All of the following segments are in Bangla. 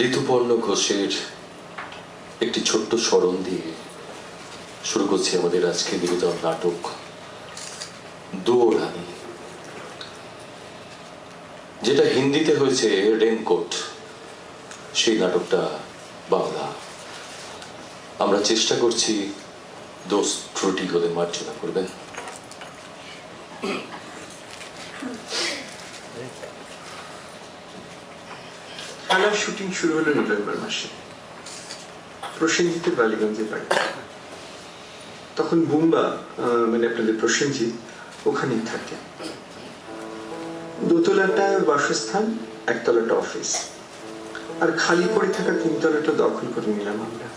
ঋতুপর্ণ ঘোষের একটি ছোট্ট স্মরণ দিয়ে শুরু করছি আমাদের আজকে নিবেদন নাটক দো রানী, যেটা হিন্দিতে হয়েছে রেনকোট। সেই নাটকটা বাংলা। আমরা চেষ্টা করছি, দোষ ত্রুটি হলে মার্জনা করবেন। খেলার শুটিং শুরু হলো নভেম্বর মাসে। প্রসেনজিতের বালিগঞ্জের বাড়ি। তখন বুম্বা মানে আপনাদের প্রসেনজিৎ ওখানেই থাকে। দোতলাটা বাসস্থান, একতলাটা অফিস, আর খালি পড়ে থাকা তিনতলাটা দখল করে নিলাম আমরা।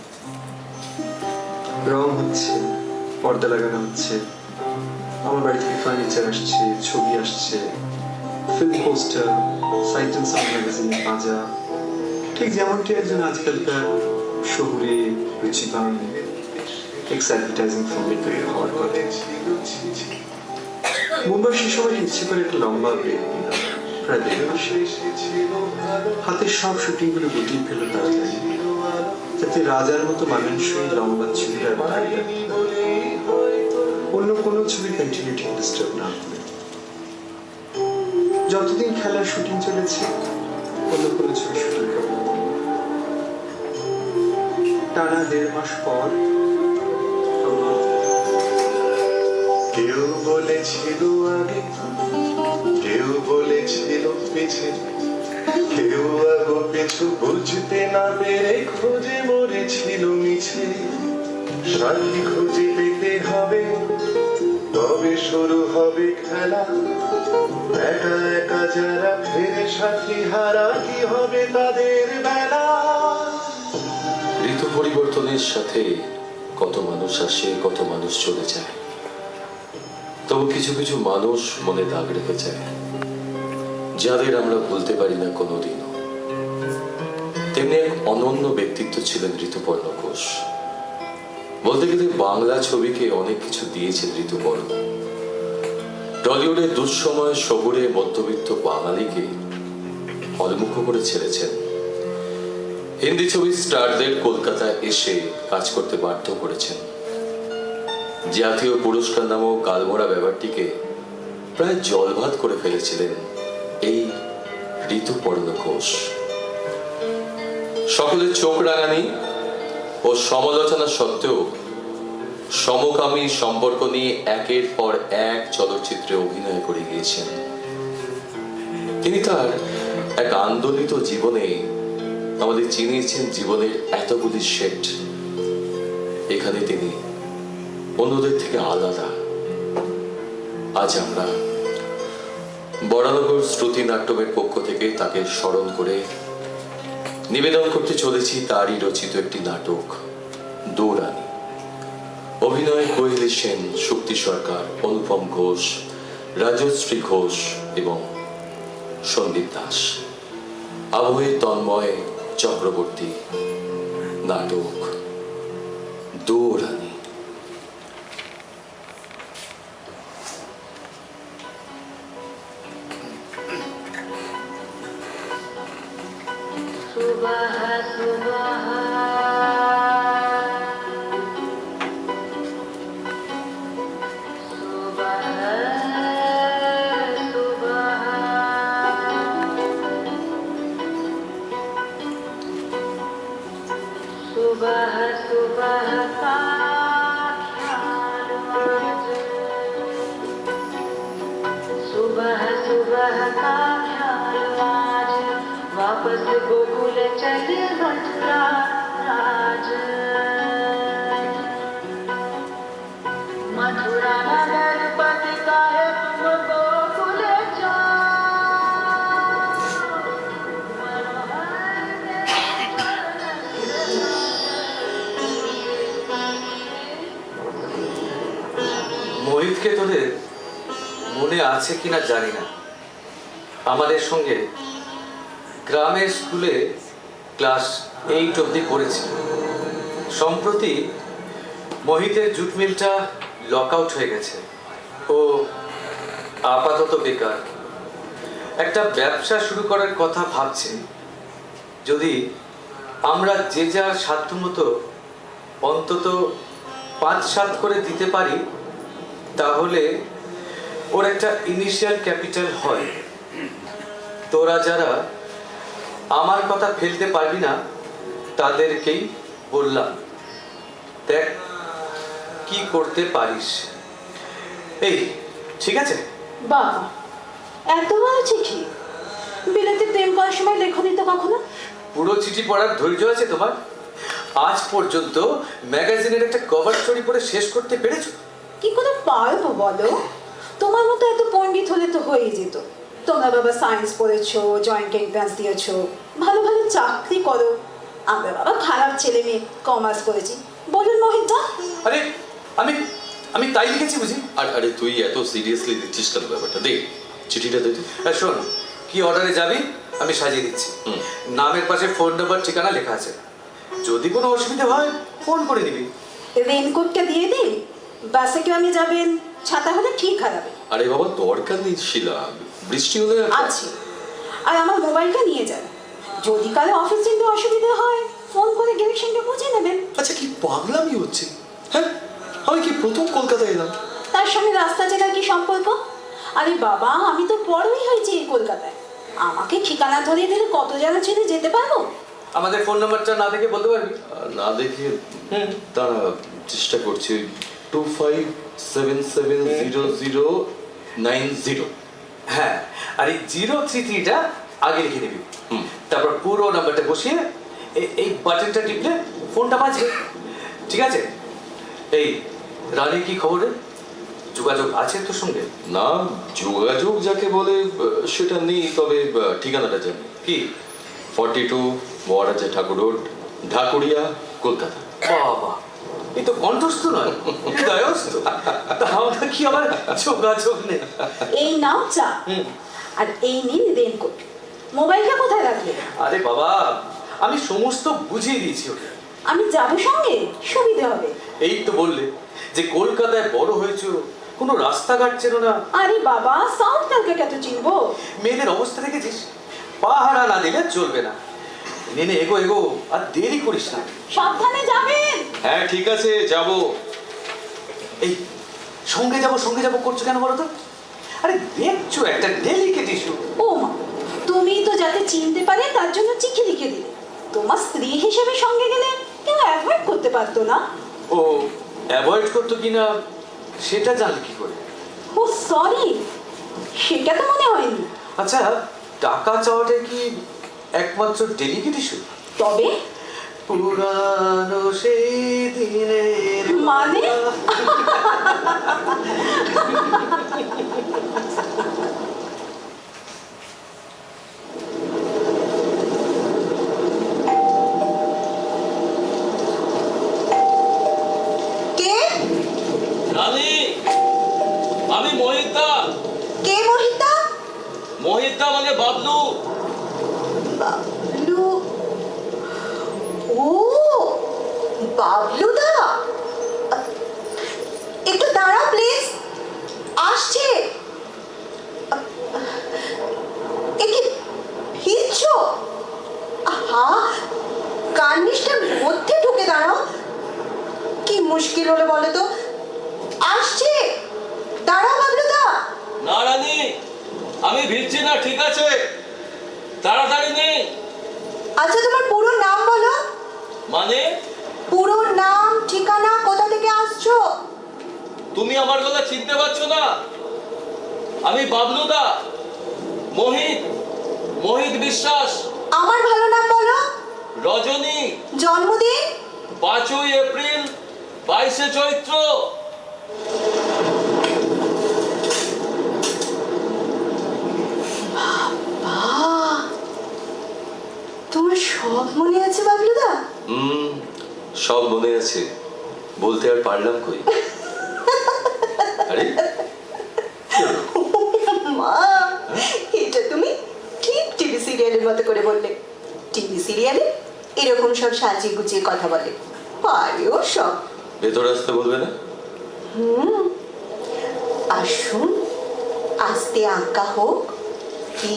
রং হচ্ছে, পর্দা লাগানো হচ্ছে, আমার বাড়ি থেকে ফার্নিচার আসছে, ছবি আসছে, film poster, Sight and Sound ম্যাগাজিনের বাজা, ঠিক যেমনটি একজন আজকালকার শহুরে রুচিবান এক্স অ্যাডভার্টাইজিং ফিল্মের তৈরি হওয়ার কথা। মুম্বাই সে সময় ইচ্ছে করে একটা লম্বা ব্রেক নিলাম, প্রায় 1.5 মাস। হাতের সব শুটিং গুলো গুটিয়ে ফেলো তাড়াতাড়ি, যাতে রাজার মতো মানুষই লম্বা ছবির আর দাঁড়িয়ে অন্য কোনো ছবি কন্টিনিউটি ডিস্টার্ব না করে। যতদিন খেলার শুটিং চলেছে অন্য কোনো ছবি শুটিং করবো। টানা 1.5 মাস পর কেউ বলেছিল আগে, কেউ বলেছিল পিছে, কেউ আগো পিছু বুঝতে না পেরে খুঁজে মরেছিল মিছে। সাথী খুঁজে পেতে হবে, তবে শুরু হবে খেলা। একা একা যারা ফেরে সাথী হারা, কি হবে তাদের বেলা। ঋতু পরিবর্তনের সাথে কত মানুষ আসে, কত মানুষ চলে যায়, তবু কিছু কিছু মানুষ মনে দাগ রেখে যায়, যাদের আমরা ভুলতে পারি না কোনোদিনও। তেমনি এক অনন্য ব্যক্তিত্ব ছিলেন ঋতুপর্ণ ঘোষ। বলতে গেলে বাংলা ছবিকে অনেক কিছু দিয়েছেন ঋতুপর্ণ। টলিউডের দুঃসময় শহুরে মধ্যবিত্ত বাঙালিকে হলমুখ করে ছেড়েছেন। হিন্দি ছবির স্টারদের কলকাতায় এসে কাজ করতে বাধ্য করেছেন। জাতীয় পুরস্কার নামক গালমোড়া ব্যাপারটিকে প্রায় জলভাত করে ফেলেছিলেন এই ঋতুপর্ণ ঘোষ। সকলের চোখ রাঙানি ও সমালোচনা সত্ত্বেও সমকামী সম্পর্ক নিয়ে একের পর এক চলচ্চিত্রে অভিনয় করে গিয়েছেন। তিনি তার এক আন্দোলিত জীবনে আমাদের চিনিয়েছেন জীবনের এতগুলি শেড। এখানে তিনি অন্যদের থেকে আলাদা। আজ আমরা বরানগর শ্রুতি নাট্যমের পক্ষ থেকে তাকে স্মরণ করে নিবেদন করতে চলেছি তারই রচিত একটি নাটক দো রানী। অভিনয় কোয়েলি সেন, শক্তি সরকার, অনুপম ঘোষ, রাজশ্রী ঘোষ এবং সন্দীপ দাস। আবহে তন্ময় চক্রবর্তী। নাটক দো রানী। सुबह सुबह सुबह सुबह का ख्याल आज, सुबह सुबह का ख्याल आज, वापस गोकुल चले मथुरा राज। मथुरा नगर पति का है तुम गोकुल মোহিতকে তোদের মনে আছে কিনা জানি না, আমাদের সঙ্গে গ্রামের স্কুলে ক্লাস 8 অবধি পড়েছি। সম্প্রতি মোহিতের জুট মিলটা লক আউট হয়ে গেছে। ও আপাতত বেকার। একটা ব্যবসা শুরু করার কথা ভাবছে। যদি আমরা যে যার সাধ্যমতো অন্তত 5-7 করে দিতে পারি, তাহলে ওর একটা ইনিশিয়াল ক্যাপিটাল হয়। তোরা যারা আমার কথা ফেলতে পারবি না তাদেরকেই বললাম, দেখ কি করতে পারিস। এই ঠিক আছে? বাবা, এত বড় চিঠি বিলেতে প্রেম করার সময় লেখনি তো কখনো? পুরো চিঠি পড়ার ধৈর্য আছে তোমার? আজ পর্যন্ত ম্যাগাজিনের একটা কভার স্টোরি পড়ে শেষ করতে পেরেছো? কি করে পারবো বলো? তোমার মতো এত পণ্ডিত হলে তো হয়ে যেত। তোমরা বাবা সায়েন্স পড়েছো, জয়েন্ট এন্ট্রান্স দিয়েছো, ভালো ভালো চাকরি করো। আমরা বাবা খারাপ ছেলে মেয়ে, কমার্স করেছি। বলুন মোহিতদা। আরে আমি আমি তাই লিখেছি বুঝি? আরে তুই এত সিরিয়াসলি দিচ্ছিস কেন ব্যাপারটা? দে চিঠিটা দে তো। শোন, কি অর্ডারে যাবি আমি সাজিয়ে দিচ্ছি। নামের পাশে ফোন নাম্বার ঠিকানা লেখা আছে, যদি কোনো অসুবিধা হয় ফোন করে দিবি। রেনকোটটা দিয়ে দিন। বাসে গ্রামে যাবেন, ছাতা হলে ঠিক হারাবে। আরে বাবা দরকার নেই শিলা, বৃষ্টি হলে আছে। আর আমার মোবাইলটা নিয়ে যাবেন। যদি কালে অফিস যেতে অসুবিধা হয় ফোন করে ডিরেকশনটা বুঝে নেবেন। আচ্ছা কি পাগলামি হচ্ছে? হ্যাঁ, আমি কি প্রথম কলকাতায় এলাম? তার সঙ্গে রাস্তা চেনার কি সম্পর্ক? আরে বাবা, আমি তো বড়ই হয়েছি এই কলকাতায়। আমাকে ঠিকানা ধরিয়ে দিলে কত জায়গা ছেড়ে যেতে পারবো? আমাদের ফোন নাম্বারটা না দেখে বলতে পারবি? না দেখে তারা চেষ্টা করছে 25770090। হ্যাঁ, আর এই 033টা আগে লিখে নিবি। তারপর পুরো নাম্বারটা বসিয়ে এই বাটনটা টিপলে ফোনটা বাজবে। ঠিক আছে? এই রানী কি খবর রে? যোগাযোগ আছে তোর সঙ্গে? না, যোগাযোগ যাকে বলে সেটা নেই, তবে ঠিকানাটা জানি। কি? 42 মহারাজা ঠাকুর রোড, ঢাকুরিয়া, কলকাতা। বাবা, এই তো কণ্ঠস্থ নয়, হৃদয়স্থ। তাহলে কি আমার যোগাযোগ নেই? এই নাও চা, আর এই নিন রেনকোট। মোবাইলটা কোথায় রাখলে? আরে বাবা, আমি সমস্ত বুঝিয়ে দিয়েছি ওকে। আমি যাবো সঙ্গে, সুবিধে হবে। এই তো বললে যে কলকাতায় বড় হয়েছো, কোনো রাস্তাঘাট চেনো না। আরে বাবা, সাউথ কলকাতা তো চিনবো। মেয়েদের অবস্থা দেখেছিস? পাহারা না দিলে চলবে না। নেনে এগো এগো, আর দেরি করিস না। সাবধানে যাবেন। হ্যাঁ ঠিক আছে, যাব। এই সঙ্গে যাবো করছো কেন বলো তো? আরে দেখছো একটা ডেলিকেট ইস্যু। ও মা, তুমি তো যাতে চিনতে পারে তার জন্য চিঠি লিখে দিলে। তোমার স্ত্রী হিসেবে সঙ্গে গেলে কেউ অ্যাভয়েড করতে পারতো না? ও অ্যাভয়েড করতো কিনা সেটা জানলে কি করে? ও সরি, সেটা তো মনে হয়নি। আচ্ছা, টাকা চাওয়াটা কি একমাত্র ডেলিকেট ইস্যু? তবে পুরানো সেই দিনের মানে? কে? রানী, আমি মোহিতদা। কে মোহিতা? মোহিতদা মানে বাবলু। বাবলু? ও বাবলুদা, একটু দাঁড়াও প্লিজ, আসছে। একে হিচ্ছ? আহা, কার্নিশটার মধ্যে ঢুকে দাঁড়াও। কি মুশকিল হলো বলো তো? আসছে, দাঁড়াও বাবলুদা। না রানী, আমি ভিড়ছি না, ঠিক আছে? তাড়াতাড়ি নেই। আচ্ছা, তোমার পুরো নাম বলো। মানে? পুরো নাম, ঠিকানা, কোথা থেকে আসছো? তুমি আমার কথা চিনতে পারছো না? আমি বাবলুদা, মোহিত বিশ্বাস। আমার ভালো নাম বলো। রজনী। জন্মদিন? 5ই এপ্রিল, 22শে চৈত্র। তোমার সব মনে আছে বাবলুদা? সব মনে আছে, বলতে আর পারলাম কই। আরে মা, এটা তুমি ঠিক টিভি সিরিয়ালের মতো করে বললে। টিভি সিরিয়ালে এরকম সব সাজিয়ে গুছিয়ে কথা বলে, পারেও সব। ভেতরে আসতে বলবে না? আসুন, আস্তে আঁকা হোক। কি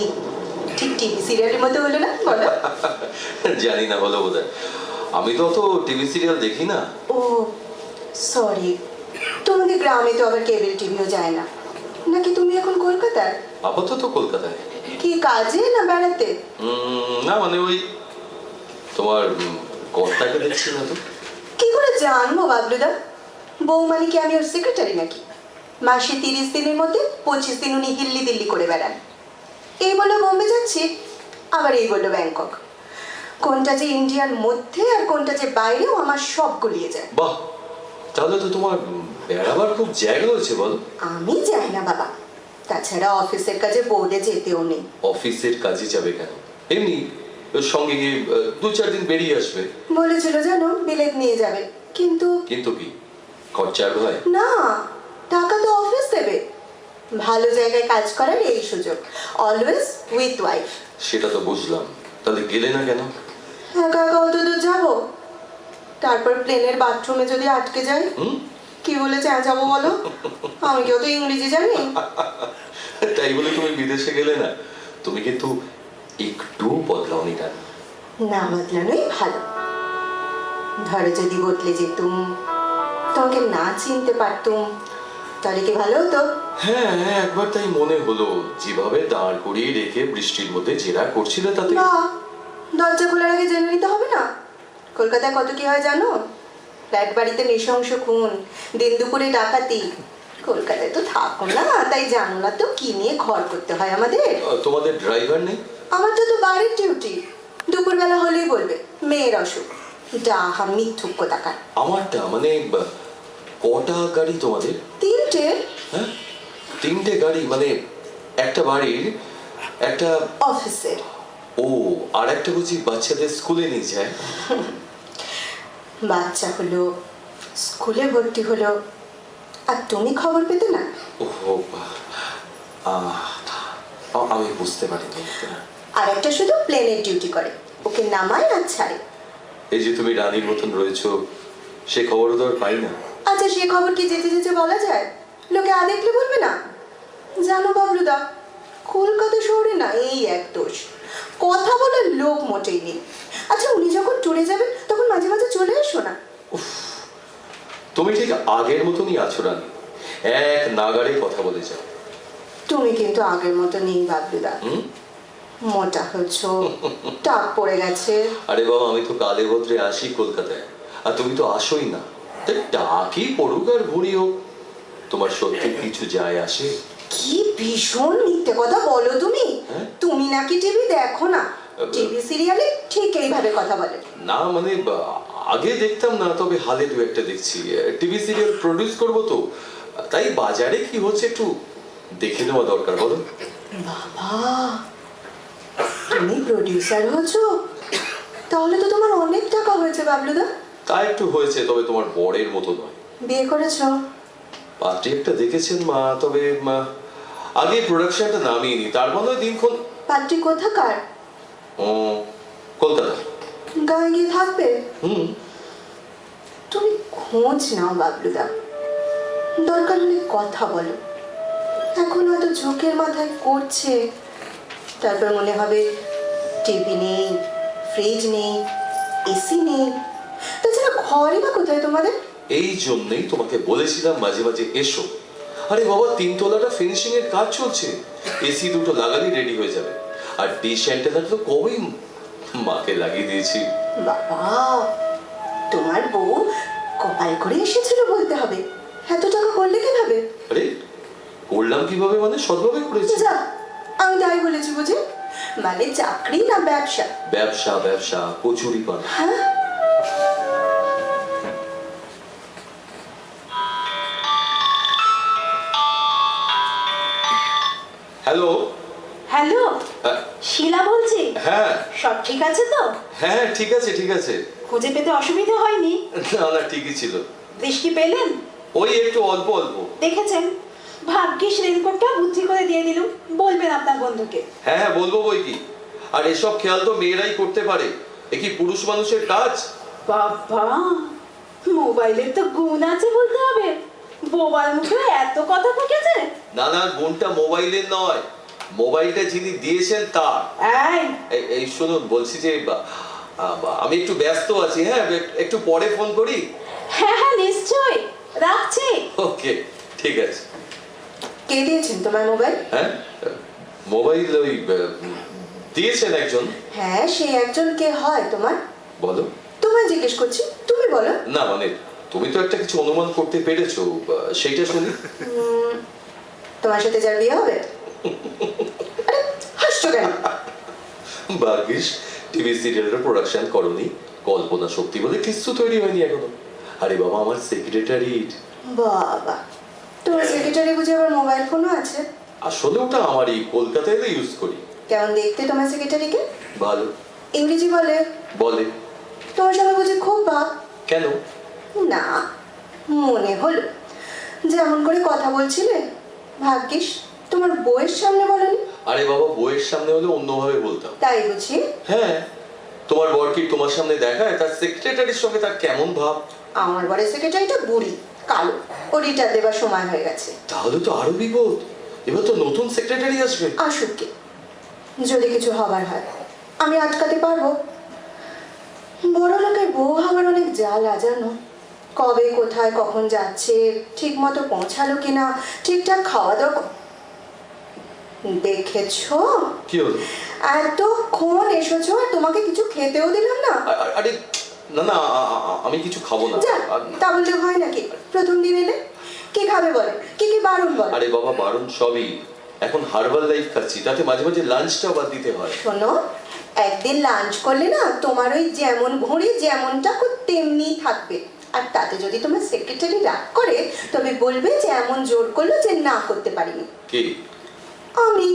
ঠিক টিভি সিরিয়ালের মতো হলো না বলো? জানি না, বলো বোধ আমি তো অত টিভি সিরিয়াল দেখি না। ও সরি, তোমাদের গ্রামে তো আবার কেবল টিভিও যায় না নাকি? তুমি এখন কলকাতায়? আপাতত কলকাতায়। কি কাজে না বেড়াতে? না মানে ওই তোমার কর্তাকে দেখছি না তো। কি করে জানবো বাবলুদা? বৌমানি কি আমি ওর সেক্রেটারি নাকি? মাসে 30 দিনের মধ্যে 25 দিন উনি হিল্লি দিল্লি করে বেড়ান। এই বললো বোম্বে যাচ্ছি, আবার এই বললো ব্যাংকক। কোনটা যে ইন্ডিয়ার মধ্যে আর কোনটা যে বাইরেও আমার সব গলিয়ে যায়। বাহ, তাহলে তো তোমার বেড়াবার খুব জায়গা হয়েছে বলো। আমি যাই না বাবা, তাছাড়া অফিসের কাজে বোর্ডে যেতেও নেই। অফিসের কাজে যাবে কেন? এমনি ওর সঙ্গে গিয়ে 2-4 দিন বেরিয়ে আসবে। বলেছিল জানো বিলেত নিয়ে যাবে, কিন্তু কিন্তু কি খরচার হয়? না, টাকা তো অফিস দেবে। ভালো জায়গায় কাজ করার এই সুযোগ, অলওয়েজ উইথ ওয়াইফ। সেটা তো বুঝলাম, তাহলে গেলে না কেন? একা একা অত দূর যাবো, তারপর প্লেনের বাথরুমে যদি আটকে যাই কি বলে চেঁচাবো বলো? আমি কি অত ইংরেজি জানি? তাই বলে তুমি বিদেশে গেলে না? তুমি কিন্তু একটু বদলাওনি কেন? না বদলানোই ভালো। ধরো যদি বদলে যেতুম, তোমাকে না চিনতে পারতুম, তাহলে কি ভালো হতো? হ্যাঁ, একবার তাই মনে হলো, যেভাবে দাঁড় করিয়ে রেখে বৃষ্টির মধ্যে জেরা করছিলে তাতে। বা দরজা খোলার আগে জেনে নিতে হবে না? কলকাতায় কত কি হয় জানো? ফ্ল্যাট বাড়িতে নৃশংস খুন, দিন দুপুরে ডাকাতি। কলকাতায় তো থাকো না, তাই জানো না তো কি নিয়ে ঘর করতে হয় আমাদের। তোমাদের ড্রাইভার নেই? আমারটা তো বাড়ির ডিউটি, দুপুরবেলা হলেই বলবে মেয়ের অসুখ। ডাহা মিথ্যুক কোথাকার। আমারটা মানে কটা গাড়ি তোমাদের? 3টে। হ্যাঁ, 3টে গাড়ি মানে একটা বাড়ির, একটা অফিসের। ও, আর একটা বুঝি বাচ্চাদের স্কুলে নিয়ে যায়। বাচ্চা হলো, স্কুলে ভর্তি হলো, আর তুমি খবর পেতে না? ওহো, আমি বুঝতে পারিনি। আর একটা শুধু প্লেনের ডিউটি করে, ওকে নামায় আর ছাড়ে। এই যে তুমি রানীর মতন রয়েছো, সে খবরও তো আর পাই না। আচ্ছা সে খবর কি যেতে যেতে বলা যায়? লোকে দেখলে বলবে না? জানো বাবলুদা, কলকাতা শহরে না এই এক দোষ, কথা বলার লোক মোটেই নেই। আচ্ছা উনি যখন ট্যুরে যাবেন তখন মাঝে মাঝে চলে এসো না। তুমি ঠিক আগের মতনই আছো রানী, এক নাগাড়ে কথা বলে যাও। তুমি কিন্তু আগের মতো নেই বাবলুদা, মোটা হয়েছ, টাক পড়ে গেছে। আরে বাবা, আমি তো কালে ভদ্রে আসি কলকাতায়, আর তুমি তো আসোই না। তাই টাকি পড়ুক আর ভুড়ি হোক, তোমার সত্যি কিছু যায় আসে? কি ভীষণ মিথ্যে কথা বলো তুমি। তুমি নাকি টিভি দেখো না? টিভি সিরিয়ালে ঠিক এইভাবে কথা বলে। না মানে আগে দেখতাম না, তবে হালে 2-1টা দেখছি। টিভি সিরিয়াল প্রডিউস করবো তো, তাই বাজারে কি হচ্ছে একটু দেখে নেওয়া দরকার, বলো। বাবা, তুমি প্রডিউসার হচ্ছো? তাহলে তো তোমার অনেক টাকা হয়েছে বাবলুদা। তা একটু হয়েছে, তবে তোমার বরের মতো নয়। বিয়ে করেছো? পাত্রী একটা দেখেছেন মা, তবে আগে প্রোডাকশনটা নামিয়ে নি, তার মনে হয় দিনক্ষণ। পাত্রী কোথাকার? কলকাতা। গায়ে গিয়ে থাকবে? তুমি খোঁজ নাও বাবলুদা, দরকার হলে কথা বলো। এখন হয়তো ঝোঁকের মাথায় করছে, তারপর মনে হবে টিভি নেই, ফ্রিজ নেই, এসি নেই, তাছাড়া ঘরই বা কোথায় তোমাদের? এই জন্যই তোমাকে বলেছিলাম মাঝে মাঝে এসো। আরে বাবা, 3 তলাটা ফিনিশিং এর কাজ চলছে, এসি 2টো লাগালেই রেডি হয়ে যাবে। আর ডিশ অ্যান্টেনা তো কবেই মাকে লাগিয়ে দিয়েছি। বাবা, তোমার বউ কপাল করে এসেছিল বলতে হবে, এত টাকা করলে কিভাবে? আরে করলাম কিভাবে মানে সৎভাবে করেছি। যা, আমি তাই বলেছি বুঝি? মানে চাকরি না ব্যবসা? ব্যবসা, ব্যবসা, কচুরি পান। হ্যাঁ, হ্যালো। হ্যালো, শিলা বলছি। হ্যাঁ সব ঠিক আছে তো? হ্যাঁ, ঠিক আছে ঠিক আছে। খুঁজে পেতে অসুবিধা হয়নি? না না, ঠিকই ছিল। বৃষ্টি পেলেন? ওই একটু অল্প অল্প। দেখেছেন, ভাগ্যিস রেনকোটটা বুদ্ধি করে দিয়ে দিলুম। বলবেন আপনার বন্ধুকে। হ্যাঁ হ্যাঁ, বলবো বই কি। আর এসব খেয়াল তো মেয়েরাই করতে পারে, এ কি পুরুষ মানুষের কাজ? বাবা, মোবাইলের তো গুণ আছে বলতে হবে। বোবার মুখে এত কথা ফুটেছে। না না, গুণটা মোবাইলের নয়, মোবাইলটা যিনি দিয়েছেন তার। এই এই শুনুন, বলছি যে আমি একটু ব্যস্ত আছি, হ্যাঁ একটু পরে ফোন করি। হ্যাঁ হ্যাঁ নিশ্চয়ই, রাখছি। ওকে, ঠিক আছে। কে দিয়েছেন তোমার মোবাইল? হ্যাঁ, মোবাইল ওই দিয়েছেন একজন। হ্যাঁ, সে একজন কে হয় তোমার? বলো। তোমায় জিজ্ঞেস করছি, তুমি বলো। না মানে তুমি তো একটা কিছু অনুমান করতে পেরেছো, সেইটা শুনি। তোমার সাথে যার বিয়ে হবে? আরে, হাসছো কেন? ভাগ্যিস টিভি সিরিয়ালের প্রোডাকশন করনি, কল্পনা শক্তি বলে কিছু তৈরি হয়নি এখনো। আরে বাবা, আমার সেক্রেটারির। বাবা, তোমার সেক্রেটারি বুঝে আবার মোবাইল ফোনও আছে? আসলে ওটা আমারই, কলকাতায় তো ইউজ করি। কেমন দেখতে তোমার সেক্রেটারিকে? ভালো। ইংরেজি বলে? বলে। তোমার সঙ্গে বুঝি খুব ভাব? কেন? না, মনে হলো যেমন করে কথা বলছিলে। ভাগ্যিস তোমার বউয়ের সামনে বলনি। আরে বাবা, বইয়ের সামনে হলে অন্যভাবে বলতাম। তাই বুঝি? হ্যাঁ, তোমার বর কি তোমার সামনে দেখায় তার সেক্রেটারির সঙ্গে তার কেমন ভাব? আমার বরের সেক্রেটারিটা বুড়ি, কালো, ও রিটায়ার দেবার সময় হয়ে গেছে। তাহলে তো আরো বিপদ, এবার তো নতুন সেক্রেটারি আসবে। আসুক গে, যদি কিছু হবার হয় আমি আটকাতে পারবো? বড় লোকের বউ হবার অনেক জ্বালা জানো। কবে কোথায় কখন যাচ্ছে, ঠিক মতো পৌঁছালো কিনা, ঠিকঠাক খাওয়া দাওয়া। দেখেছো কি হলো? এতক্ষণ এসেছো আর তোমাকে কিছু খেতেও দিলাম না। আরে না না, আমি কিছু খাবো না। যা, তা বললে হয় নাকি? প্রথম দিন এলে কি খাবে বলে, কি কি বারণ বলে? আরে বাবা, বারণ সবই। এখন হার্বাল লাইফ খাচ্ছি, তাতে মাঝে মাঝে লাঞ্চটাও বাদ দিতে হয়। শোনো, একদিন লাঞ্চ করলে না তোমার ওই যেমন ভুঁড়ি যেমনটা তেমনি থাকবে। আর তাতে যদি তোমার সেক্রেটারি রাগ করে তবে বলবে যে এমন জোর করলো যে না করতে পারিনি। কি? আমি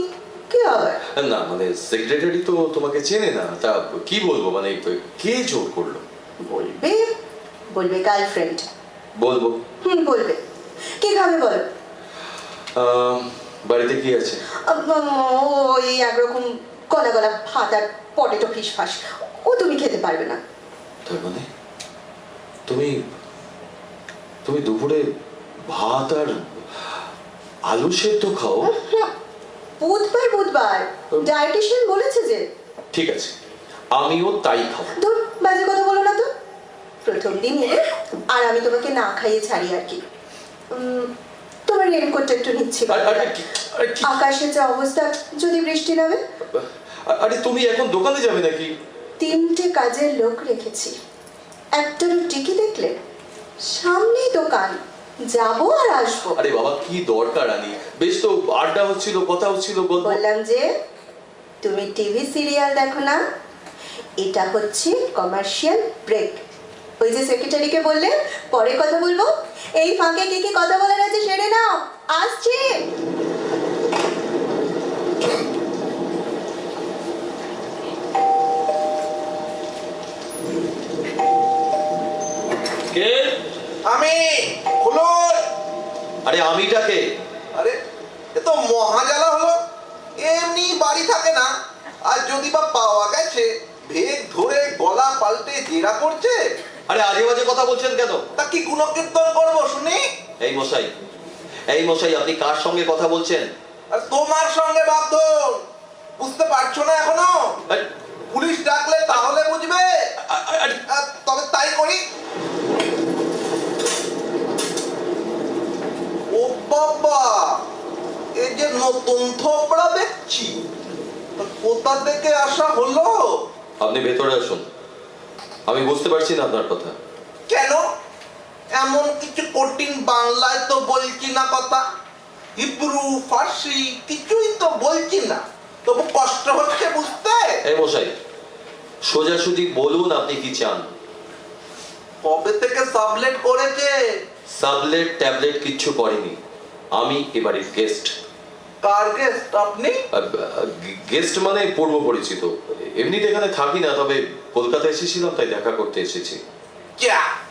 কি আবার? না মানে সেক্রেটারি তো তোমাকে চেনে না, তা কি বলবো, মানে কে জোর করলো? বলবে বলবে গার্লফ্রেন্ড। বলবো। বলবে। কি খাবে বলো? বাড়িতে কি আছে? ওই একরকম গলা গলা ভাত আর পটেটো ফিশ ফাস, ও তুমি খেতে পারবে না। তার মানে তুমি তুমি দুপুরে ভাত আর আলু সেদ্ধ খাও? বুধবার বুধবার ডায়েটিশিয়ান বলেছে যে। ঠিক আছে, আমিও তাই খাবো। ধুর, বাজে কথা বলো না তো। প্রথম দিন এলে আর আমি তোমাকে না খাইয়ে ছাড়ি আর কি। তোমার রেনকোটটা একটু নিচ্ছি। আকাশের যে অবস্থা, যদি বৃষ্টি নামে। আরে তুমি এখন দোকানে যাবে নাকি? 3টে কাজের লোক রেখেছি, একটারও টিকি দেখলে? সামনেই দোকান, যাবো আর আসবো। আরে বাবা, কি দরকার আনি, বেশ তো আড্ডা হচ্ছিল, কথা হচ্ছিল। বললাম যে তুমি টিভি সিরিয়াল দেখো না, এটা হচ্ছে কমার্শিয়াল ব্রেক। ওই যে সেক্রেটারিকে বললে পরে কথা বলবো, এই ফাঁকে কি কি কথা বলার আছে সেরে নাও, আসছি। কে? আমি খুলুন। আরে আমিটাকে? আরে এ তো মহাজালা হলো, এমনি বাড়ি থাকে না, আর যদি বা পাওয়া গেছে ভেগ ধরে গলা পাল্টে জেরা করছে। আরে আজে বাজে কথা বলছেন কেন? তা কি গুণকীর্তন করবো শুনি? এই মশাই, এই মশাই, আপনি কার সঙ্গে কথা বলছেন? আর তোমার সঙ্গে বাপধন, বুঝতে পারছো না এখনো? পুলিশ ডাকলে তাহলে বুঝবে। তবে তাই করি। ও বাবা, এই যে নতুন থোপড়া দেখছি, কোথা থেকে আসা হলো? আপনি ভেতরে আসুন, আমি বুঝতে পারছি না আপনার কথা। কেন? এমন কিছু কঠিন বাংলায় তো বলছি না কথা, হিব্রু ফার্সি কিছুই তো বলছি না, তবু কষ্ট হচ্ছে বুঝতে। এই মশাই, সোজাসুজি বলুন আপনি কি চান। কবে থেকে সাবলেট করেছে? সাবলেট ট্যাবলেট কিচ্ছু করেনি, আমি এবারে গেস্ট। কার গেস্ট আপনি? গেস্ট মানে পূর্ব পরিচিত, এমনিতে এখানে থাকি না, তবে কলকাতা এসেছিলাম তাই দেখা করতে এসেছি। যাক,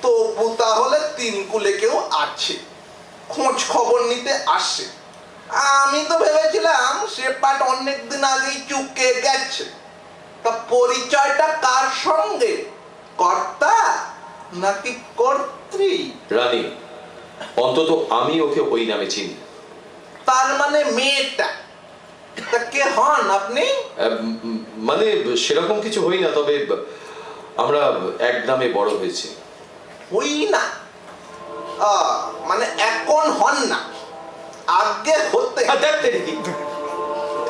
তবু তাহলে তিন কুলে কেউ আছে, খোঁজ খবর নিতে আসে। আমি তো ভেবেছিলাম সে পাট অনেকদিন আগেই চুকে গেছে। তা পরিচয়টা কার সঙ্গে, কর্তা নাকি কর্ত্রী? রানী, অন্তত আমি ওকে ওই নামে চিনি। তার মানে মেয়েটা? তা কে হন আপনি? মানে সেরকম কিছু হই না, তবে আমরা এক গ্রামে বড় হয়েছি। হই না মানে এখন হন না, আগে হতে। দেখতে দেখি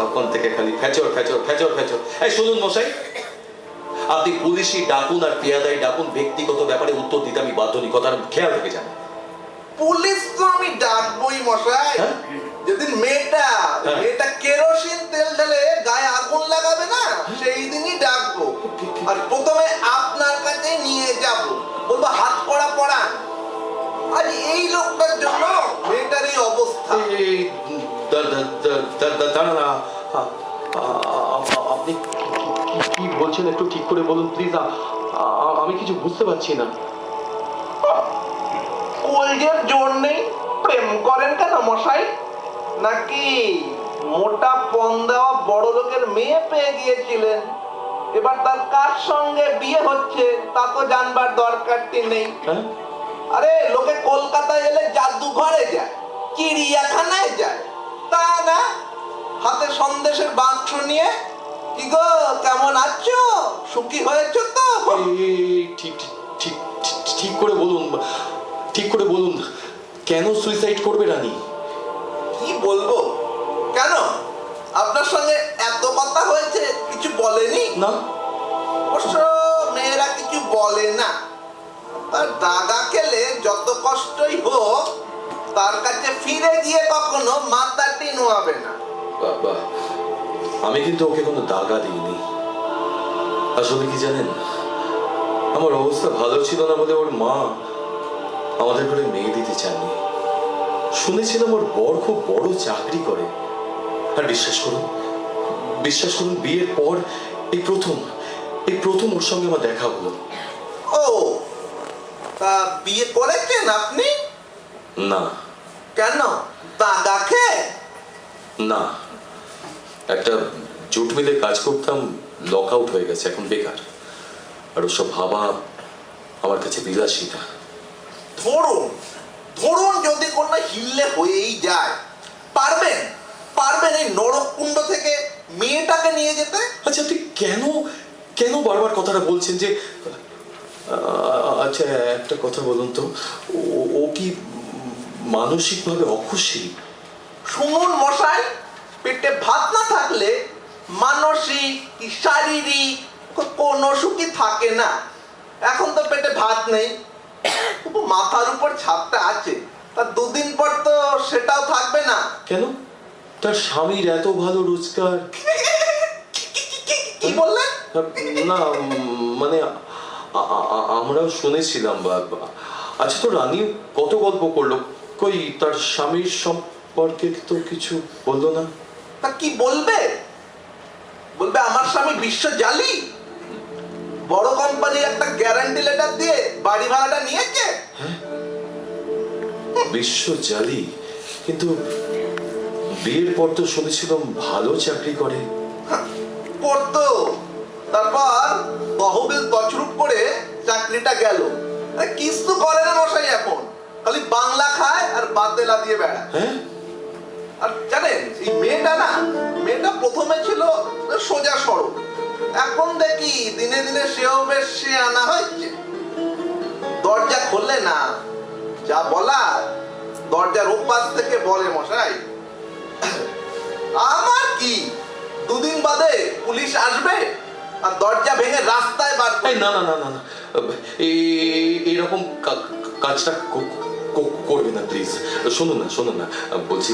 তখন থেকে খালি ফেচর ফেচর ফেচর ফেচর। এই শুনুন মশাই, আপনি পুলিশি ডাকুন আর পেয়াদাই ডাকুন, ব্যক্তিগত ব্যাপারে উত্তর দিতে আমি বাধ্য নি, কথার খেয়াল থেকে যান। পুলিশ তো আমি ডাকবই মশাই। হ্যাঁ? যেদিন মেয়েটা কেরোসিন তেল ঢেলে গায়ে আগুন লাগাবে না, সেই দিনই ডাকবো। আর প্রথমে আপনার কাছে নিয়ে যাব, বলবো হাত কড়া পড়ান। আর এই লোকটার জন্য মেয়েটার এই অবস্থা। এই দাঁড়ান, আপনি কি বলছেন একটু ঠিক করে বলুন প্লিজ, আমি কিছু বুঝতে পারছি না। কলজের জোর নেই, প্রেম করেন কেন মশাই? নাকি মোটা পণ দেওয়া বড় লোকের মেয়ে পেয়ে গিয়েছিলেন, এবার তার কার সঙ্গে বিয়ে হচ্ছে তা তো জানবার দরকারটি নেই? হ্যাঁ? আরে লোকে কলকাতায় এলে জাদুঘরে যায়, চিড়িয়াখানায় যায়, তা না হাতে সন্দেশের বাক্স নিয়ে, কি গো কেমন আছো, সুখী হয়েছো তো? ঠিক ঠিক ঠিক করে বলুন, ঠিক করে বলুন, কেন সুইসাইড করবে রানী? কি বলবো, কেন আপনার সঙ্গে এত কথা হয়েছে কিছু বলেনি? না, অবশ্য মেয়েরা কিছু বলে না, তার দাগা খেলে যত কষ্টই হোক তার কাছে ফিরে গিয়ে কখনো মাথাটি নোয়াবে না। বাবা, আমি কিন্তু ওকে কোনো দাগা দিইনি। আসলে কি জানেন, আমার অবস্থা ভালো ছিল না বলে ওর মা আমাদের ঘরে মেয়ে দিতে চাননি। শুনেছিলাম ওর বর খুব বড় চাকরি করে, আর বিশ্বাস করুন বিয়ের পর এই প্রথম ওর সঙ্গে আমার দেখা হলো। ও, তা বিয়ে করেছেন আপনি? না। কেন, দাগা খেয়ে? না, একটা জুট মিলে কাজ করতাম, লক আউট হয়ে গেছে, এখন বেকার। আর ওসব ভাবা আমার কাছে বিলাসিতা। ধরুন যদি কোনো হিল্লে হয়েই যায়, পারবেন এই নরককুণ্ড থেকে মেয়েটাকে নিয়ে যেতে? আচ্ছা, আপনি কেন বারবার কথাটা বলছেন যে আচ্ছা একটা কথা বলুন তো, ও কি মানসিকভাবে অখুশি? শুনুন মশাই, পেটে ভাত না থাকলে মানসিক কি শারীরিক কোনো সুখই থাকে না। এখন তো পেটে ভাত নেই, তবু মাথার উপর ছাদটা আছে, তা দুদিন পর তো সেটাও থাকবে না। কেন? তার স্বামীর এত ভালো রোজগার। কি বললেন? না মানে আমরাও শুনেছিলাম। আচ্ছা, তো রানী কত গল্প করলো, কই তার স্বামীর সম্পর্কে তো কিছু বললো না? তা কি বলবে আমার স্বামী বিশ্ব জালি, বড় কোম্পানির একটা গ্যারান্টি লেটার দিয়ে বাড়ি ভাড়াটা নিয়েছে। বিশ্ব জালি, কিন্তু বিয়ের পর তো শুনেছিলাম ভালো চাকরি করে। করতো, তারপর তহবিল তছরূপ করে চাকরিটা গেল। কিস্তু করে না মশাই, এখন খালি বাংলা খায় আর বাতেলা দিয়ে বেড়ায়। হ্যাঁ, আর জানেন এই মেয়েটা প্রথমে ছিল সোজা সরল, এখন দেখি দিনে দিনে সেও বেশ সে আনা হয়েছে। দরজা খুললে না, যা বলার দরজার ওপাশ থেকে বলে মশাই। আমার কি, দুদিন বাদে পুলিশ আসবে আর দরজা ভেঙে রাস্তায় বার করবে। না না না না না, এইরকম কাজটা করবে না প্লিজ। শুনুন না, বলছি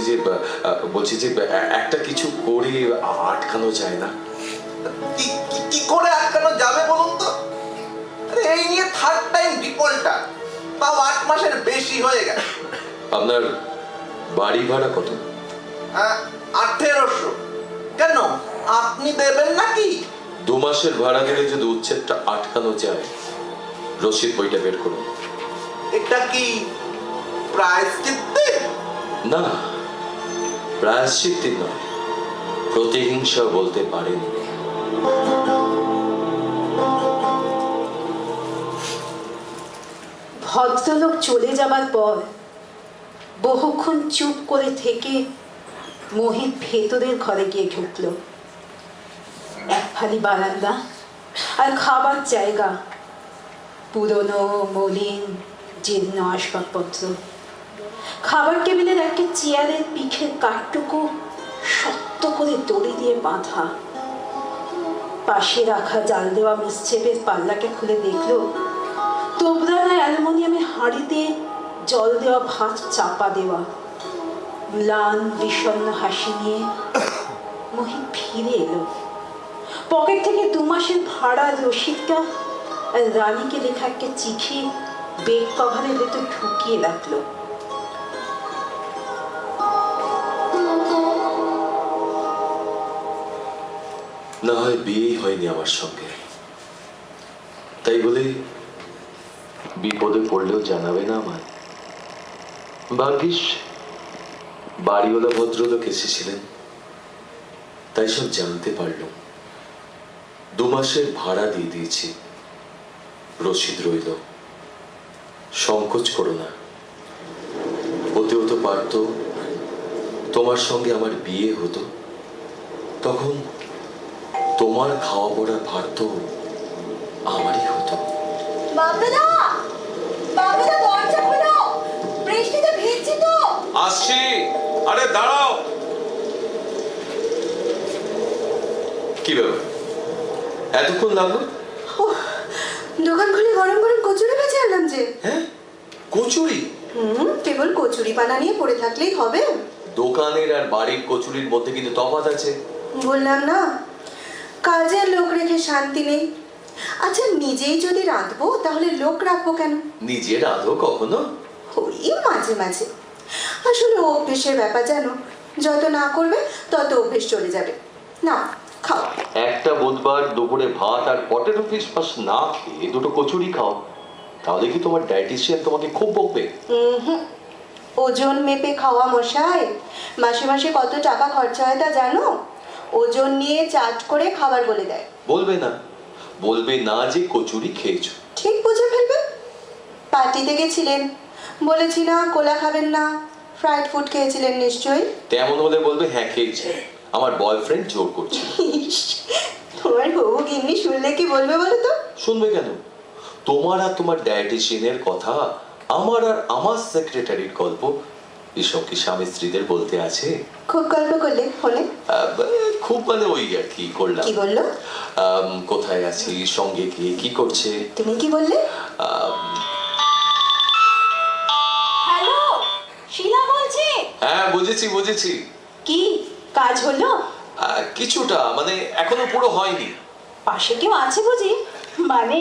যে একটা কিছু করে আটকানো যায় না? কি করে আটকানো যাবে বলুন তো? এই নিয়ে থার্ড টাইম ডিফল্টার, তাও 8 মাসের বেশি হয়ে গেছে। আপনার বাড়ি ভাড়া কত? 1800। কেন, আপনি দেবেন নাকি? 2 মাসের ভাড়া দিলে যদি উচ্ছেদটা আটকানো যায়, রসিদ বইটা বের করুন। এটা কি প্রায়শ্চিত্তে? না, প্রায়শ্চিত্তে নয়, প্রতিহিংসা বলতে পারেন। ভদ্রলোক চলে যাবার পর বহুক্ষণ চুপ করে থেকে মোহিত ভেতরের ঘরে গিয়ে ঢুকলো। এক ফালি বারান্দা আর খাবার জায়গা, পুরনো মলিন জীর্ণ আসবাবপত্র। খাবার টেবিলের একটা চেয়ারের পিঠের কাঠটুকু শক্ত করে দড়ি দিয়ে বাঁধা। পাশে রাখা জাল দেওয়া মিসচেপের পাল্লাকে খুলে দেখলো তোবড়ানো অ্যালুমিনিয়ামের হাঁড়িতে জল দেওয়া ভাত চাপা দেওয়া। ম্লান বিষণ্ণ হাসি নিয়ে মোহিত ফিরে এলো। পকেট থেকে 2 মাসের ভাড়ার রসিদটা আর রানীকে লেখা একটা চিঠি বেড কভারের ভেতর ঢুকিয়ে রাখলো। না হয় বিয়েই হয়নি আমার সঙ্গে, তাই বলে বিপদে পড়লেও জানাবে না আমায়। ভাগ্যিস বাড়িওয়ালা ভদ্রলোক এসেছিলেন, তাই সব জানতে পারলাম। 2 মাসের ভাড়া দিয়ে দিয়েছি, রসিদ রইল। সংকোচ করো না, হতেও তো পারত তোমার সঙ্গে আমার বিয়ে হতো, তখন তোমার খাওয়া পড়ার ভার তো আমারই হতো। বাবুদা, বাবুদা দরজা খোলো, বৃষ্টিতে ভিজছি তো। আসছি, আরে দাঁড়াও। কি ব্যাপার, এতক্ষণ লাগলো? দোকান খুলে গরম গরম কচুরি ভেজে আনলাম যে। হ্যাঁ, কচুরি? কেবল কচুরি পানা নিয়ে পড়ে থাকলেই হবে? দোকানের আর বাড়ির কচুরির মধ্যে কিন্তু তফাৎ আছে। বললাম না, কাজের লোক রেখে শান্তি নেই। আচ্ছা, নিজেই যদি রাঁধবো তাহলে লোক রাখবো কেন? নিজে রাঁধো কখনো? ওই মাঝে মাঝে। আসলে অভ্যেসের ব্যাপার জানো, যত না করবে তত অভ্যেস চলে যাবে। না, খাও। একটা বুধবার দুপুরে ভাত আর পটেটো ফিশ ফাস না খেয়ে 2টো কচুরি খাও, তাহলে কি তোমার ডায়েটিশিয়ান তোমাকে খুব বকবে? ওজন মেপে খাওয়া মশাই, মাসে মাসে কত টাকা খরচা হয় তা জানো? ওজন নিয়ে চার্ট করে খাবার বলে দেয়। বলবে না, বলবে না যে কচুরি খেয়েছো। ঠিক বুঝে ফেলবে। পার্টিতে গেছিলেন, বলেছি না কোলা খাবেন না, ফ্রাইড ফুড খেয়েছিলেন নিশ্চয়ই। তেমন হলে বলবে হ্যাঁ খেয়েছি, আমার বয়ফ্রেন্ড জোর করছে। ইস, তোমার হবু গিন্নি শুনলে কি বলবে বলো তো? শুনবে কেন? তোমার আর তোমার ডায়েটিশিয়ানের কথা, আমার আর আমার সেক্রেটারির গল্প, এসব কি স্বামী স্ত্রীদের বলতে আছে? খুব গল্প করলে ফোনে? খুব মানে ওই আর কি করলাম। কি বললো? কোথায় আছি, সঙ্গে গিয়ে কি করছে। তুমি কি বললে? হ্যালো, শিলা বলছি। হ্যাঁ, বুঝেছি বুঝেছি। কি কাজ হলো? কিছুটা, মানে এখনো পুরো হয়নি। পাশে কেউ আছে বুঝি? মানে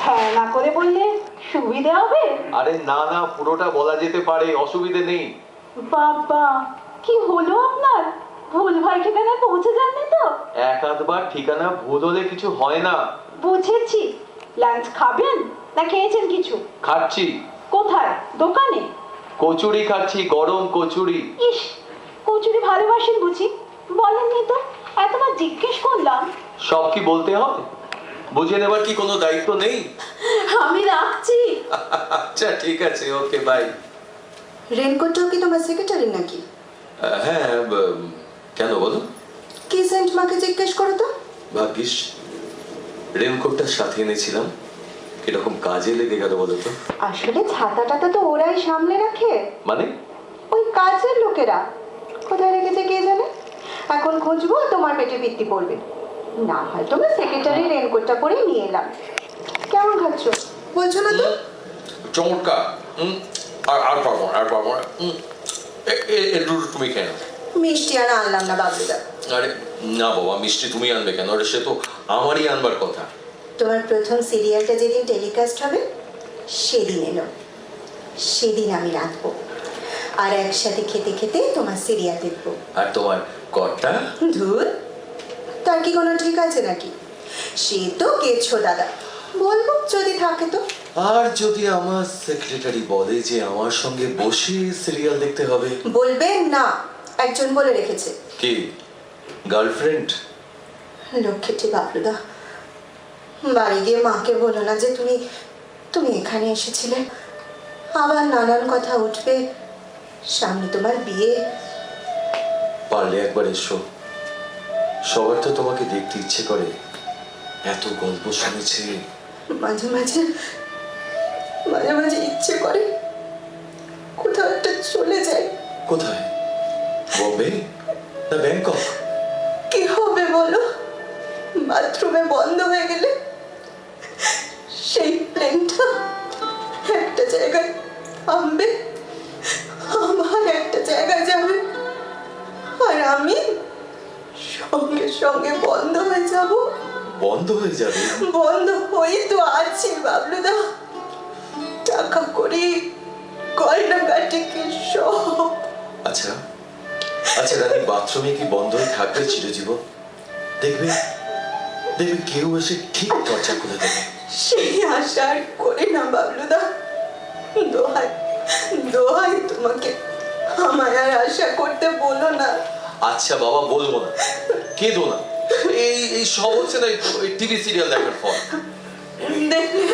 হ্যাঁ না করে বললে সুবিধা হবে। আরে না না, পুরোটা বলা যেতে পারে, অসুবিধে নেই। বাবা, কি হলো আপনার? ভুলভাল ঠিকানায় পৌঁছে যাননি তো? 1-2বার ঠিকানা ভুল হলে কিছু হয় না। বুঝেছি। লাঞ্চ খাবেন না খেয়েছেন কিছু? খাচ্ছি। কোথায়? দোকানে? কচুরি খাচ্ছি, গরম কচুরি। ইস, কচুরি ভালোবাসেন বুঝি? বলেননি তো, এতবার জিজ্ঞেস করলাম। সব কি বলতে হবে? বুঝে নেবার কি কোনো দায়িত্ব নেই? আমি রাখছি। আচ্ছা ঠিক আছে, ওকে বাই। রেনকোটটাও কি তোমার সেক্রেটারি নাকি? হ্যাঁ, কেন বলো? কি সেন্ট মাকে জিজ্ঞেস করো তো। ভাগ্যিস রেনকোটটা সাথে এনেছিলাম, কিরকম কাজে লেগে গেল বলো তো। আসলে ছাতাটাটা তো ওরাই সামলে রাখে, মানে? ওই কাজের লোকেরা। কোথায় রেখেছে কে জানে। এখন খুঁজবো, তোমার পেটে বৃত্তি পড়বে। না হয় তোমার সেক্রেটারি রেনকোটটা পরে নিয়ে এলাম। কেমন খাচ্ছ বলছো না তো? চমৎকার। আর পারবো না, আর পারবো না। একটু তুমি কেন? মিষ্টি আর আনলাম না বাবুদা। আরে না বাবা, মিষ্টি তুমি আনবে কেন? আরে সে তো আমারই আনবার কথা। তোমার প্রথম সিরিয়ালটা যেদিন টেলিকাস্ট হবে সেদিন এলো, সেদিন আমি রাঁধবো, আর একসাথে খেতে খেতে তোমার সিরিয়াল দেখবো। আর তোমার কর্তা? ধুর, তার কি কোনো ঠিক আছে নাকি? সে তো গেছো দাদা, বলবো যদি থাকে তো। আর যদি আমার সেক্রেটারি বলে যে আমার সঙ্গে বসে সিরিয়াল দেখতে হবে? বলবেন না, একজন বলে রেখেছে। কি, গার্লফ্রেন্ড? লক্ষ্মীটি বাবলুদা, বাড়ি গিয়ে মাকে বলো না যে তুমি তুমি এখানে এসেছিলে। আবার নানান কথা উঠবে, সামনে তোমার বিয়ে। পারলে একবার এসো। সবার তো তোমাকে দেখতে ইচ্ছে করে, এত গল্প শুনেছি। মাঝে মাঝে মাঝে মাঝে ইচ্ছে করে কোথাও একটা চলে যাই। কোথায়? বম্বে না ব্যাংকক? কি হবে বলো, বাথরুমে বন্ধ হয়ে গেলে সেই প্লেনটা একটা জায়গায় থামবে, আমার একটা জায়গায় যাবে, আর আমি সঙ্গে সঙ্গে বন্ধ হয়ে যাব। বন্ধ হয়ে যাবে? বন্ধ হয়ে তো আছে বাবলুদা, টাকা করি গয়না কাটে কি সব। আচ্ছা আচ্ছা রানী, বাথরুমে কি বন্ধ হয়ে থাকবে চিরজীবন? দেখবে দেখবে কেউ এসে ঠিক দরজা খুলে দেবে। সেই আশা আর করে না বাবলুদা, দোহাই দোহাই তোমাকে, আমায় আর আশা করতে বলো না। আচ্ছা বাবা, বলবো না, কেঁদো না। এই এই সব হচ্ছে না টিভি সিরিয়াল দেখার ফল। দেখলে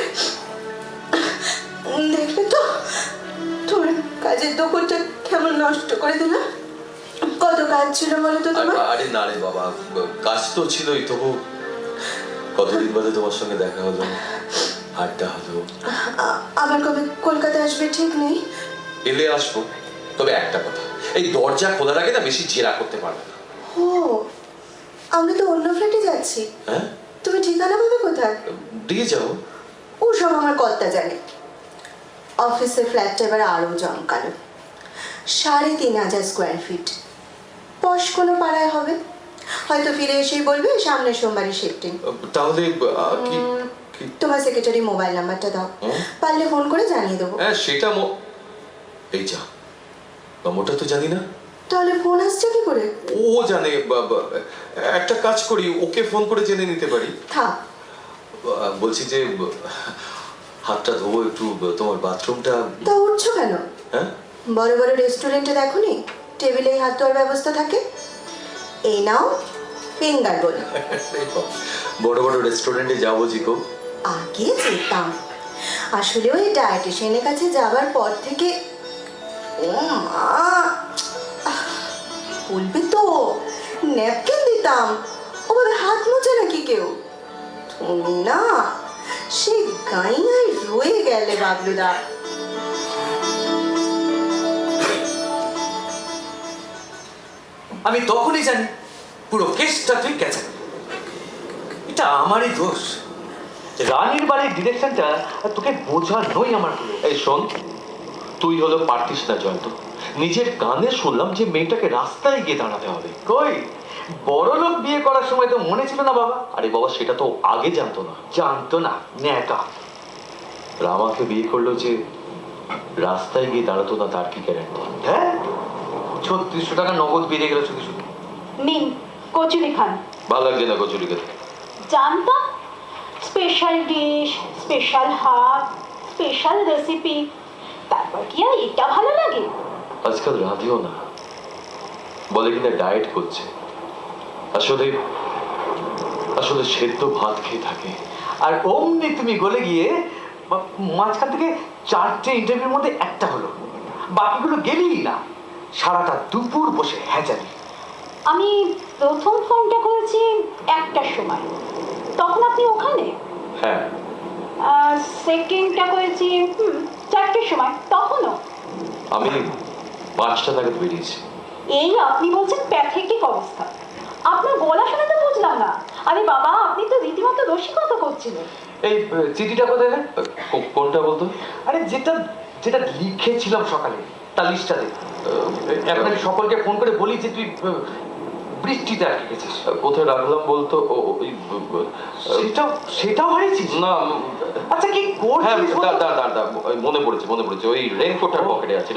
দেখলে তো তোমার কাজের দখলটা কেমন নষ্ট করে দিলাম। কত কাজ ছিল বলো তো তোমার? আরে না রে বাবা, কাজ তো ছিলই, তবু কতদিন বাদে তোমার সঙ্গে দেখা হলো, আড্ডা হলো। আবার কবে কলকাতা আসবে ঠিক নেই। এলে আসবো, তবে একটা কথা, এই দরজা খোলার আগে না বেশি জেরা করতে পারবে না। ও, আমরা তো অন্য ফ্ল্যাটে যাচ্ছি। হ্যাঁ, তুমি ঠিকানা পাবে কোথায়? দিয়ে যাও। ও সব আমার কর্তা জানে। অফিসের ফ্ল্যাটটা এবার আরও জমকালো, ৩,৫০০ স্কোয়ার ফিট। পশ কোনো পাড়ায় হবে, হয়তো ফিরে এসেই বলবে সামনের সোমবারই শিফটিং। তাহলে কি কি? তোমার সেক্রেটারি মোবাইল নাম্বারটা দাও, পারলে ফোন করে জানিয়ে দেবো। হ্যাঁ সেটা এই যা, নম্বরটা তো জানি না। তাহলে ফোন আসছে কি করে? ও জানে। একটা কাজ করি, ওকে ফোন করে জেনে নিতে পারি। থাক, বলছি যে হাতটা ধোবো একটু, তোমার বাথরুমটা। তা উঠছো কেন? হ্যাঁ, বড় বড় রেস্টুরেন্টে দেখো নি টেবিলেই হাত ধোয়ার ব্যবস্থা থাকে। এই নাও ফিঙ্গার বল। বড় বড় রেস্টুরেন্টে যাবো জিকো? আগে যেতাম, আসলে ওই ডায়েটিশিয়ানের কাছে যাবার পর থেকে ও মা বলবে তো ন্যাপকিন দিতাম, ওভাবে হাত মোছে নাকি কেউ? তুমি না সেই গাইয়ায় রয়ে গেলে বাবলুদা। আমি তখনই জানি পুরো কেসটা তুই গেছে, এটা আমারই দোষ। রানীর বাড়ির ডিরেকশনটা তোকে বোঝানোই আমার ভুল। এই শোন, তুই হলো পারতিস না জয়ন্ত। নিজের কানে শুনলাম যে মেয়েটাকে রাস্তায় গিয়ে দাঁড়াতে হবে। কই, বড় লোক বিয়ে করার সময় তো মনে ছিল না বাবা? আরে বাবা, সেটা তো আগে জানতো না। জানতো না, ন্যাকা। রামাকে বিয়ে করলো যে রাস্তায় গিয়ে দাঁড়াতো না, তার কি গ্যারান্টি? হ্যাঁ, ৩৬০০ টাকা নগদ বেরিয়ে গেল শুধু শুধু। নিন কচুরি খান। ভালো লাগছে না কচুরি খেতে। জানতাম স্পেশাল ডিশ, স্পেশাল হাত, স্পেশাল রেসিপি, তারপর কি আর এটা ভালো লাগে? আজকাল রাঁধিও না, বলে কিনা ডায়েট করছে। আসলে আসলে সেদ্ধ ভাত খেয়ে থাকে। আর অমনি তুমি গলে গিয়ে মাঝখান থেকে 4টে ইন্টারভিউর মধ্যে একটা হলো, বাকিগুলো গেলেই না। সারাটা দুপুর বসে হ্যাঁচালি। আমি প্রথম ফোনটা করেছি 1টার সময়, তখন আপনি ওখানে। হ্যাঁ, সেকেন্ডটা করেছি 4টের সময়, তখনও। আমি 5টা নাগাদ বেরিয়েছি। এই আপনি বলছেন প্যাথেটিক অবস্থা, আপনার গলা শুনে তো বুঝলাম না। আরে বাবা, আপনি তো রীতিমতো রসিকতা করছিলেন। এই চিঠিটা কোথায় রে? কোনটা বলতো? আরে যেটা যেটা লিখেছিলাম সকালে, তার লিস্টটা দে। এখন আমি সকলকে ফোন করে বলি যে তুই বৃষ্টিতে আটকে গেছিস। কোথায় রাখলাম বলতো? সেটাও হারিয়েছিস? না। আচ্ছা কি হ্যাঁ, করছিস? মনে পড়েছে ওই রেনকোটটার পকেটে আছে।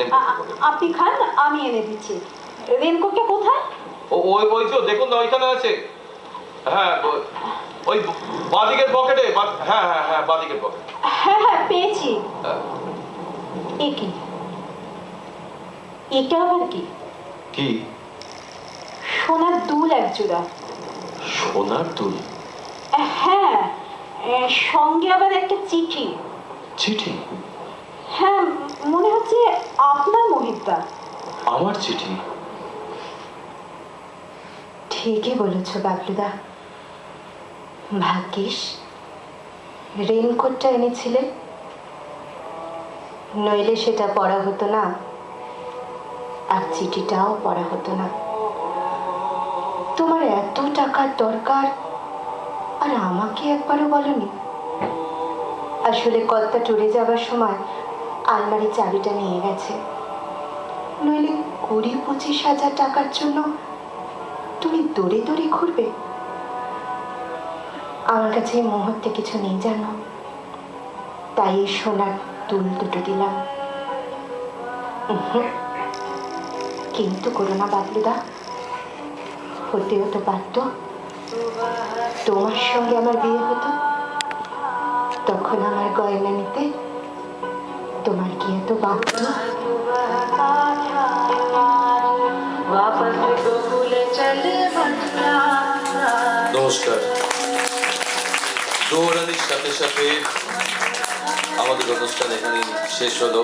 আপনি খান, আমি এনে দিচ্ছি। রেনকোটটা কোথায়? ওই তো দেখুন না, ওইখানে আছে। হ্যাঁ, ওই বাঁদিকের পকেটে। হ্যাঁ হ্যাঁ হ্যাঁ, বাঁদিকের পকেটে। হ্যাঁ হ্যাঁ, পেয়েছি। এ কি? এটা আবার কি? কি? সোনার দুল এক জোড়া। সোনার দুল? হ্যাঁ, সঙ্গে আবার একটা চিঠি। চিঠি? হ্যাঁ, মনে হচ্ছে আপনার মোহিতদা। আমার চিঠি? ঠিকই বলেছ বাবলুদা। ভাগ্যিস রেনকোটটা এনেছিলে, নইলে সেটা পড়া হতো না, আর চিঠিটাও পড়া হতো না। তোমার এত টাকার দরকার আর আমাকে একবারও বলনি। আসলে কর্তা টুরে যাবার সময় আলমারির চাবিটা নিয়ে গেছে, নইলে 20-25 হাজার টাকার জন্য তুমি দৌড়ে দৌড়ে ঘুরবে? আমার কাছে এই মুহূর্তে কিছু নেই জানো, তাই এই সোনার দুল দুটো দিলাম। কিন্তু করো না বাবলুদা, হতেও তো পারত, তোমার সঙ্গে আমার বিয়ে হতো, তখন আমার গয়না নিতে তোমার কি এত বাধ্য? নমস্কার। দৌড়ানির সাথে সাথে আমাদের অনুষ্ঠান এখানে শেষ হলো।